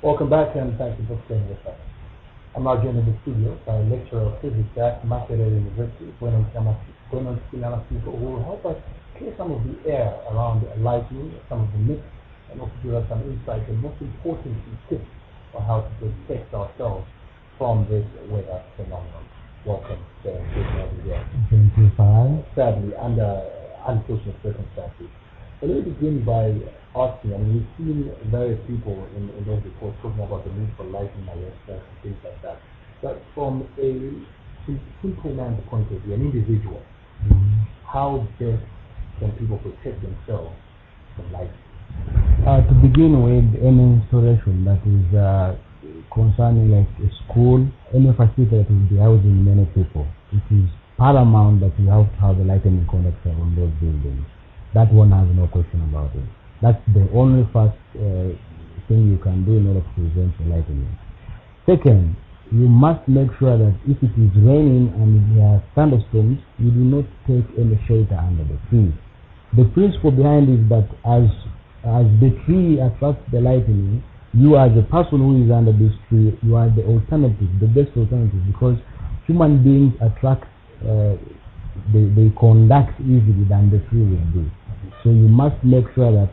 Welcome back and thank you for staying with us. I'm now joined in the studio by lecturer of physics at Makerere University, Gwenon Sinanasipo, who will help us clear some of the air around lightning, some of the myths, and also give us some insight and most importantly tips on how to protect ourselves from this weather phenomenon. Welcome to the Thank you, Fahad. Sadly, under unfortunate circumstances. So let me begin by asking, we've seen various people in those reports talking about the need for lighting alerts and things like that. But from a simple man's point of view, an individual, how best can people protect themselves from lighting? To begin with, any installation that is concerning like a school, any facility that will be housing many people, it is paramount that you have to have a lighting conductor on those buildings. That one has no question about it. That's the only first thing you can do in order to prevent the lightning. Second, you must make sure that if it is raining and there are thunderstorms, you do not take any shelter under the tree. The principle behind is that as the tree attracts the lightning, you as a person who is under this tree, you are the alternative, the best alternative, because human beings attract, they conduct easily than the tree will do. So you must make sure that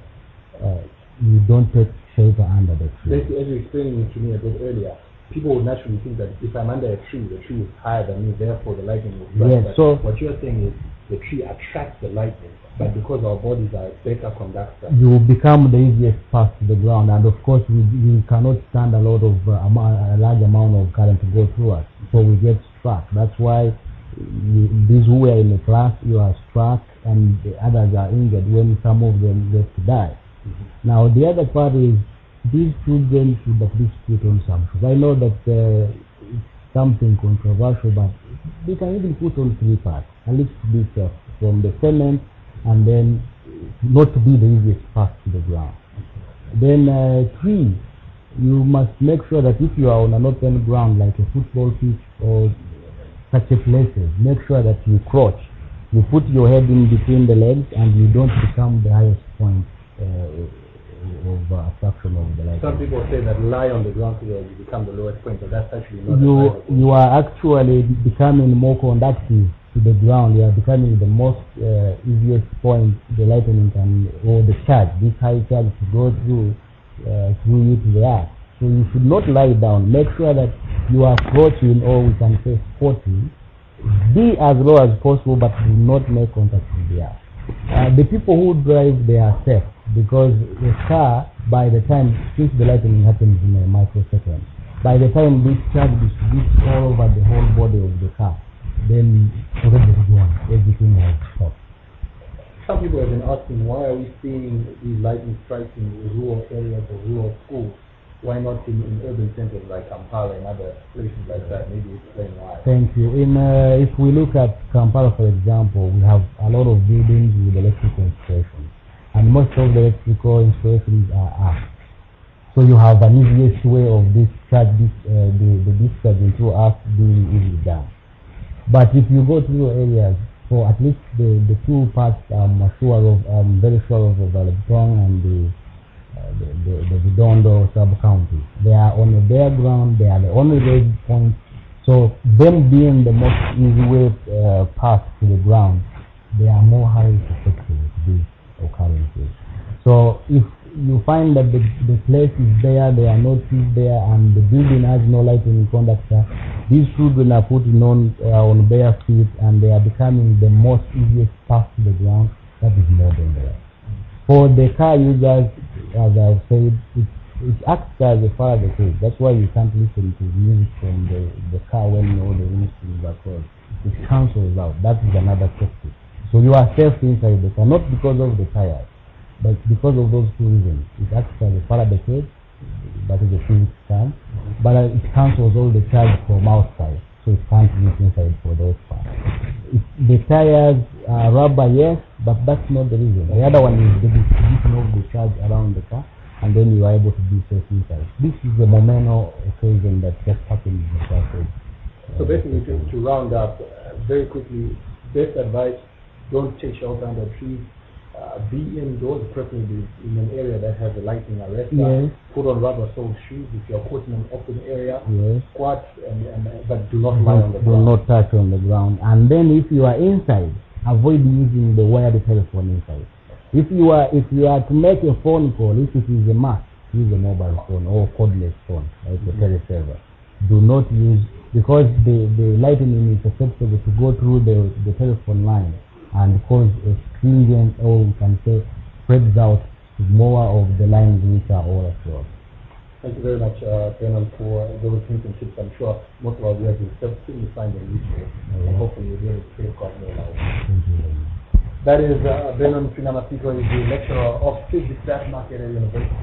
you don't take shelter under the tree. Basically, as you explained to me a bit earlier, people would naturally think that if I'm under a tree, the tree is higher than me, therefore the lightning will strike. Yes, so what you're saying is the tree attracts the lightning, but because our bodies are better conductors, you become the easiest path to the ground, and of course we cannot stand a lot of a large amount of current to go through us, so we get struck. That's why these who were in the class, you are struck, and the others are injured when some of them get to die. Now the other part is these children should at least put on some shoes. I know that it's something controversial, but they can even put on 3 parts, at least to be safe from the cement, and then not to be the easiest path to the ground. Then 3, you must make sure that if you are on an open ground like a football pitch or such a places, make sure that you crouch. You put your head in between the legs and you don't become the highest point of attraction of the light. Some people say that lie on the ground so you become the lowest point, but that's actually not you are actually becoming more conductive to the ground. You are becoming the most easiest point the lightning can, or the charge, this high charge to go through you to the earth. So you should not lie down. Make sure that you are crouching, or we can say squatting. Be as low as possible, but do not make contact with the earth. The people who drive, they are safe, because the car, by the time, since the lightning happens in a microsecond, by the time this charge distributes all over the whole body of the car, then already gone. Everything has stopped. Some people have been asking, why are we seeing these lightning strikes in rural areas or rural schools? Why not in urban centers like Kampala and other places like that? Maybe explain why. Thank you. If we look at Kampala, for example, we have a lot of buildings with electrical installations, and most of the electrical installations are earth. So you have an easiest way of discharge, the discharging through earth being easily done. But if you go to your areas, for at least the 2 parts I'm very sure of Valentong and the Vidondo sub-county. They are on a bare ground, they are the only raised points. So them being the most easy way path to the ground, they are more highly susceptible to these occurrences. So if you find that the place is there, there are no trees there, and the building has no lighting conductor, these children are putting on bare feet, and they are becoming the most easiest path to the ground. That is more dangerous. For the car users, as I've said, it acts as a Faraday cage. That's why you can't listen to music from the car when all the windscreens are closed. It cancels out. That is another safety. So you are safe inside the car, not because of the tires, but because of those 2 reasons. It acts as a Faraday cage, that is a physics term, but it cancels all the charge from outside, so it can't reach inside for those parts. The tires are rubber, yes, but that's not the reason. The other one is the distribution of the charge around the car, and then you are able to be safe inside. This is the momental occasion that just happened in the first place. So basically, to round up very quickly, best advice: don't take shelter under trees. be indoors, preferably in an area that has a lighting arrest. Yes. Put on rubber-soled shoes if you're caught in an open area. Yes. Squat, but do not lie on the Do ground. not touch on the ground. And then if you are inside, avoid using the wired telephone inside. If you are to make a phone call, if it is a must, use a mobile phone or cordless phone, like a teleserver. Do not use, because the lightning is susceptible to go through the telephone line and cause a stringent, or we can say spreads out more of the lines which are all across. Thank you very much, Bernard, for those hints and tips. I'm sure most of our viewers will still find them useful. And hopefully you'll be able to safeguard their lives. Thank you very much. That is Bernard Finamasiko, is the lecturer of physics at Makerere University.